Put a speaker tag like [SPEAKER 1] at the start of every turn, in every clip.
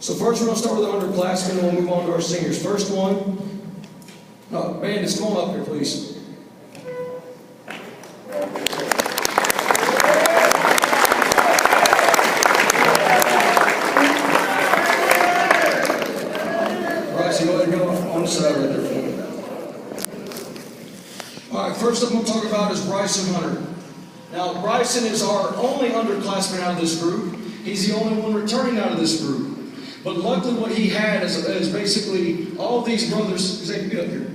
[SPEAKER 1] So first we're going to start with the underclassmen, and we'll move on to our seniors. First one, Bandits, come on up here, please. Bryson, go ahead and go on the side right there for me. All right, first up we'll talk about is Bryson Hunter. Now, Bryson is our only underclassman out of this group. He's the only one returning out of this group. But luckily what he had is basically all of these brothers. Xavier, get up here.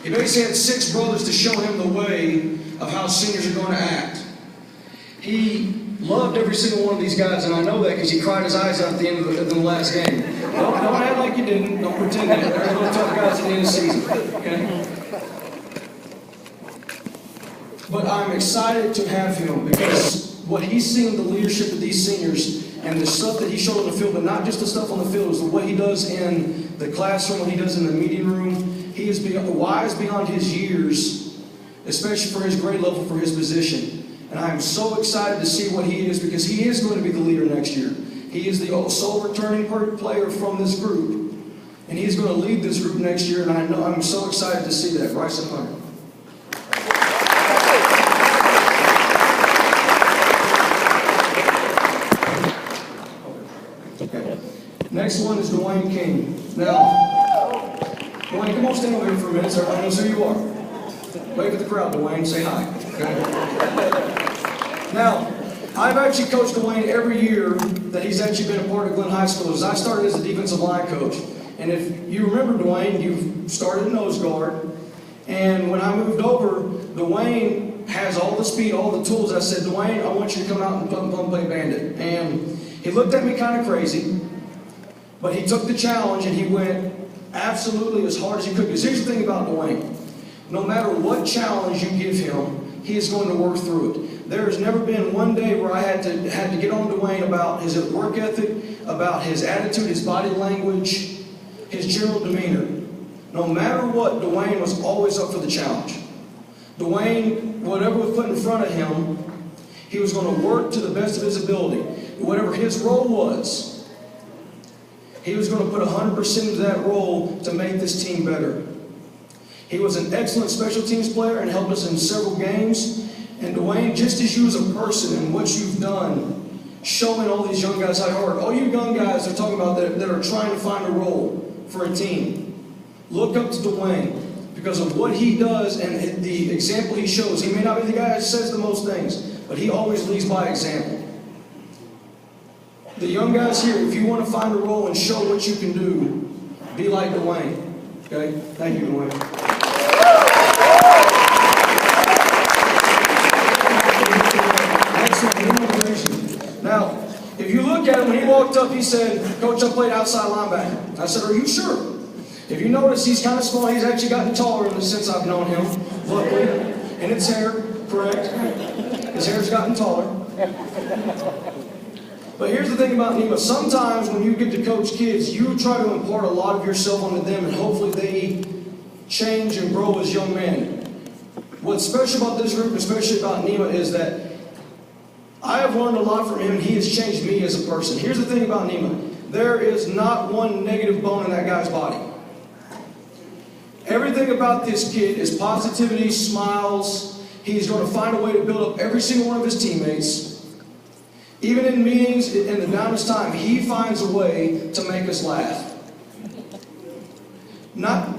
[SPEAKER 1] He basically had 6 brothers to show him the way of how seniors are going to act. He loved every single one of these guys, and I know that because he cried his eyes out at the end of the last game. Don't act like you didn't. Don't pretend that. There's no tough guys at the end of the season. Okay? But I'm excited to have him because what he's seen the leadership of these seniors and the stuff that he showed on the field, but not just the stuff on the field, is what he does in the classroom, what he does in the meeting room. He is wise beyond his years, especially for his grade level, for his position. And I'm so excited to see what he is because he is going to be the leader next year. He is the sole returning player from this group, and he's going to lead this group next year, and I'm so excited to see that. Bryson Hunter. Okay. Next one is Duane King. Now, Duane, come on, stand over here for a minute so everybody knows who you are. Wave at the crowd, Duane. Say hi. Okay? Now, I've actually coached Duane every year that he's actually been a part of Glenn High School. I started as a defensive line coach. And if you remember Duane, you started nose guard. And when I moved over, Duane has all the speed, all the tools. I said, Duane, I want you to come out and play Bandit. And he looked at me kind of crazy, but he took the challenge and he went absolutely as hard as he could. Because here's the thing about Duane. No matter what challenge you give him, he is going to work through it. There has never been one day where I had to get on Duane about his work ethic, about his attitude, his body language, his general demeanor. No matter what, Duane was always up for the challenge. Duane, whatever was put in front of him, he was going to work to the best of his ability. Whatever his role was, he was going to put 100% into that role to make this team better. He was an excellent special teams player and helped us in several games. And Duane, just as you as a person and what you've done, showing all these young guys how hard, all you young guys are talking about that are trying to find a role for a team, look up to Duane because of what he does and the example he shows. He may not be the guy that says the most things, but he always leads by example. The young guys here, if you want to find a role and show what you can do, be like Duane. Okay? Thank you, Duane. Nima Bereji. Now, if you look at him, when he walked up, he said, Coach, I played outside linebacker. I said, are you sure? If you notice, he's kind of small. He's actually gotten taller since I've known him, luckily. And it's hair, correct? His hair's gotten taller. But here's the thing about Nima. Sometimes when you get to coach kids, you try to impart a lot of yourself onto them, and hopefully they change and grow as young men. What's special about this group, especially about Nima, is that I have learned a lot from him, and he has changed me as a person. Here's the thing about Nima. There is not one negative bone in that guy's body. Everything about this kid is positivity, smiles. He's going to find a way to build up every single one of his teammates. Even in meetings, in the downest time, he finds a way to make us laugh.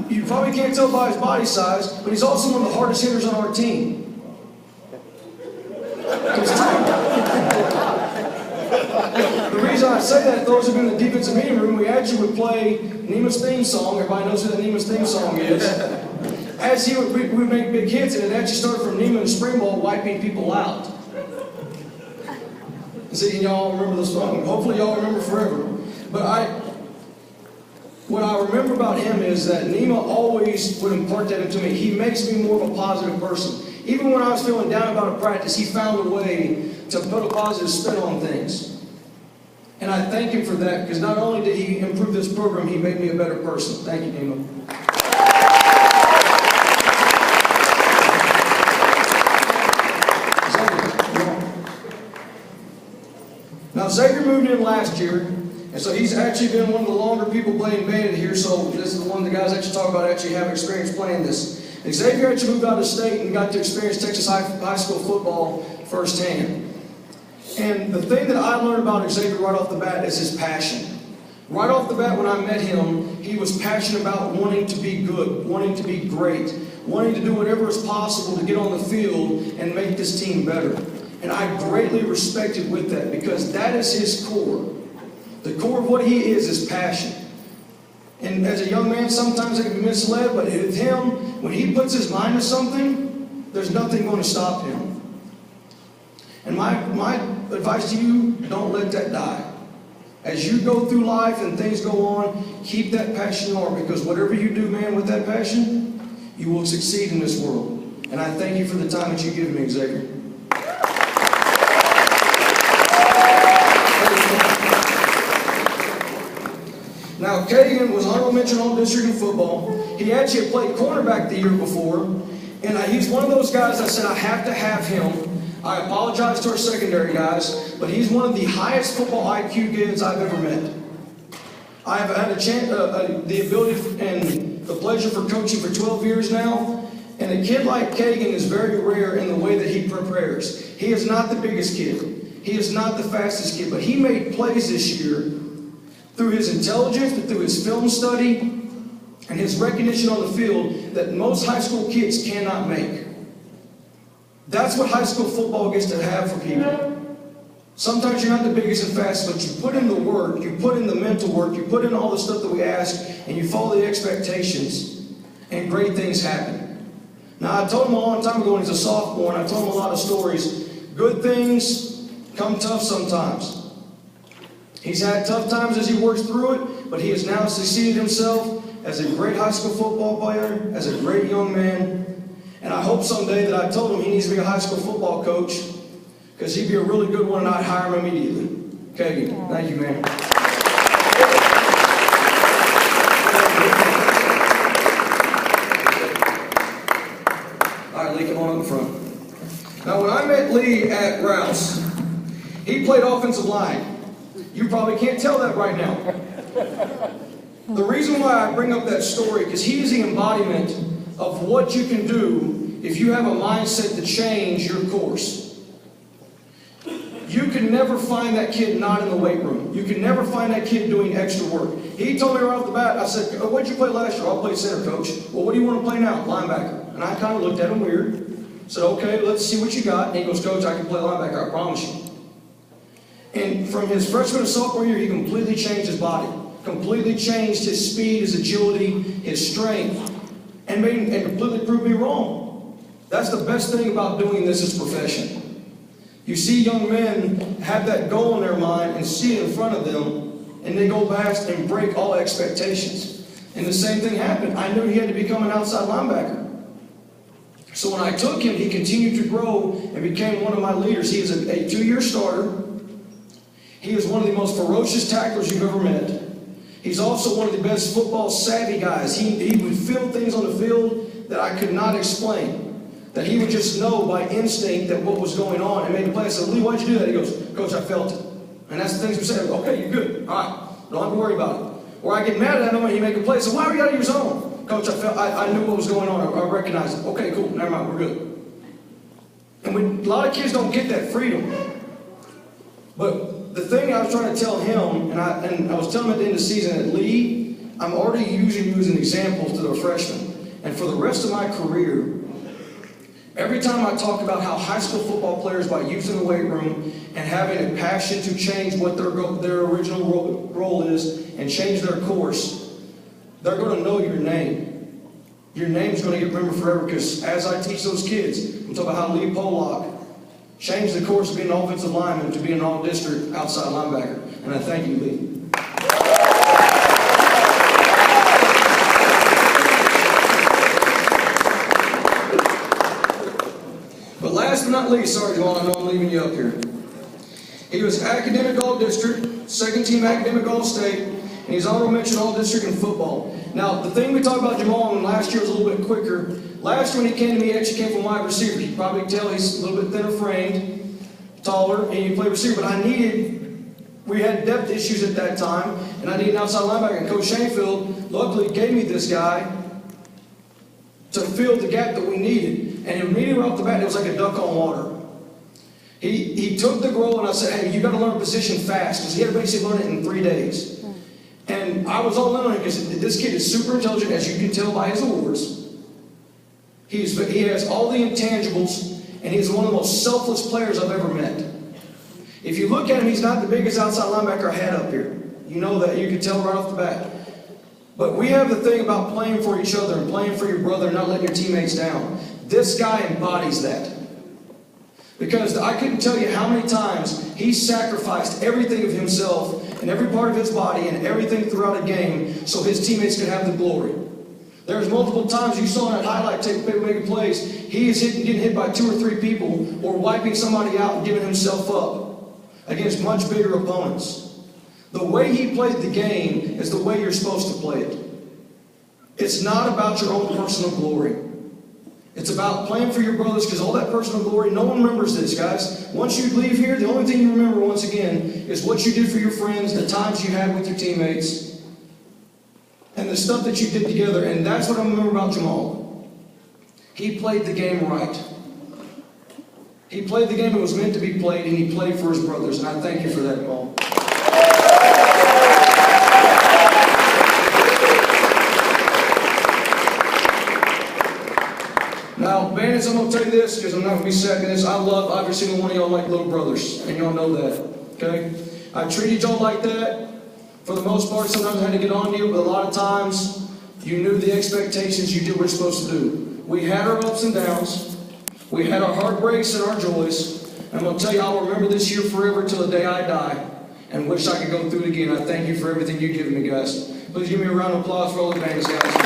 [SPEAKER 1] You probably can't tell by his body size, but he's also one of the hardest hitters on our team. The reason I say that, those who've been in the defensive meeting room, we actually would play Nima's theme song. Everybody knows who that Nima's theme song is. As we would make big hits, and it actually started from Nima and spring ball wiping people out. See, y'all remember the song. Hopefully y'all remember forever. But what I remember about him is that Nima always would impart that into me. He makes me more of a positive person. Even when I was feeling down about a practice, he found a way to put a positive spin on things. And I thank him for that, because not only did he improve this program, he made me a better person. Thank you, Nima. Xavier moved in last year, and so he's actually been one of the longer people playing Bandit here, so this is one of the guys that you talk about actually have experience playing this. And Xavier actually moved out of state and got to experience Texas high school football firsthand. And the thing that I learned about Xavier right off the bat is his passion. Right off the bat when I met him, he was passionate about wanting to be good, wanting to be great, wanting to do whatever is possible to get on the field and make this team better. And I greatly respected with that because that is his core. The core of what he is passion. And as a young man, sometimes it can be misled, but with him, when he puts his mind to something, there's nothing going to stop him. And my advice to you, don't let that die. As you go through life and things go on, keep that passion on, because whatever you do, man, with that passion, you will succeed in this world. And I thank you for the time that you give me, Xavier. Now, Kaegen was honorable mention all district in football. He actually had played cornerback the year before, and he's one of those guys I said I have to have him. I apologize to our secondary guys, but he's one of the highest football IQ kids I've ever met. I have had the ability and the pleasure for coaching for 12 years now, and a kid like Kaegen is very rare in the way that he prepares. He is not the biggest kid. He is not the fastest kid, but he made plays this year through his intelligence, through his film study, and his recognition on the field that most high school kids cannot make. That's what high school football gets to have for people. Sometimes you're not the biggest and fastest, but you put in the work, you put in the mental work, you put in all the stuff that we ask, and you follow the expectations, and great things happen. Now, I told him a long time ago when he's a sophomore, and I told him a lot of stories. Good things come tough sometimes. He's had tough times as he works through it, but he has now succeeded himself as a great high school football player, as a great young man. And I hope someday that I told him he needs to be a high school football coach, because he'd be a really good one and I'd hire him immediately. Kaegen, thank you, man. All right, Lee, come on up in front. Now, when I met Lee at Rouse, he played offensive line. You probably can't tell that right now. The reason why I bring up that story, because he is the embodiment of what you can do if you have a mindset to change your course. You can never find that kid not in the weight room. You can never find that kid doing extra work. He told me right off the bat, I said, oh, what'd you play last year? I'll play center, coach. Well, what do you want to play now? Linebacker. And I kind of looked at him weird. Said, okay, let's see what you got. And he goes, coach, I can play linebacker, I promise you. And from his freshman to sophomore year, he completely changed his body, completely changed his speed, his agility, his strength, and completely proved me wrong. That's the best thing about doing this as a profession. You see young men have that goal in their mind and see it in front of them, and they go past and break all expectations. And the same thing happened. I knew he had to become an outside linebacker. So when I took him, he continued to grow and became one of my leaders. He is a 2-year starter. He is one of the most ferocious tacklers you've ever met. He's also one of the best football savvy guys. He would feel things on the field that I could not explain. That he would just know by instinct that what was going on and made a play. I said, Lee, why'd you do that? He goes, coach, I felt it. And that's the things we say. Okay, you're good. All right. Don't have to worry about it. Or I get mad at him when he make a play. So why are you out of your zone? Coach, I knew what was going on. I recognized it. Okay, cool. Never mind. We're good. And a lot of kids don't get that freedom. But the thing I was trying to tell him, and I was telling him at the end of the season, that Lee, I'm already using you as an example to the freshmen. And for the rest of my career, every time I talk about how high school football players, by using the weight room and having a passion to change what their original role is and change their course, they're going to know your name. Your name's going to get remembered forever, because as I teach those kids, I'm talking about how Lee Pollock changed the course of being an offensive lineman to be an all-district outside linebacker. And I thank you, Lee. But last but not least, sorry, Duane, I know I'm leaving you up here. He was academic all-district, second team academic all-state, and he's honorable mention all-district in football. Now, the thing we talked about Jamald, and last year was a little bit quicker. Last year when he came to me, he actually came from wide receiver. You can probably tell he's a little bit thinner framed, taller, and he played receiver. But I needed we had depth issues at that time, and I needed an outside linebacker. And Coach Shanefield luckily gave me this guy to fill the gap that we needed. And immediately off the bat, it was like a duck on water. He took the role, and I said, hey, you got to learn position fast, because he had to basically learn it in 3 days. And I was all in on it, because this kid is super intelligent, as you can tell by his awards. He has all the intangibles, and he's one of the most selfless players I've ever met. If you look at him, he's not the biggest outside linebacker I had up here. You know that. You can tell right off the bat. But we have the thing about playing for each other and playing for your brother and not letting your teammates down. This guy embodies that. Because I couldn't tell you how many times he sacrificed everything of himself and every part of his body and everything throughout a game so his teammates could have the glory. There's multiple times you saw in that highlight tape making plays, he is getting hit by 2 or 3 people or wiping somebody out and giving himself up against much bigger opponents. The way he played the game is the way you're supposed to play it. It's not about your own personal glory. It's about playing for your brothers, because all that personal glory, no one remembers this, guys. Once you leave here, the only thing you remember once again is what you did for your friends, the times you had with your teammates, and the stuff that you did together. And that's what I remember about Jamald. He played the game right. He played the game that was meant to be played, and he played for his brothers. And I thank you for that, Paul. Now, Bandits, I'm going to tell you this, because I'm not going to be second this. I love every single one of y'all like little brothers, and y'all know that, okay? I treated y'all like that. For the most part, sometimes I had to get on you, but a lot of times, you knew the expectations, you did what you're supposed to do. We had our ups and downs. We had our heartbreaks and our joys. And I'm going to tell you, I'll remember this year forever till the day I die, and wish I could go through it again. I thank you for everything you've given me, guys. Please give me a round of applause for all the Bandits, guys.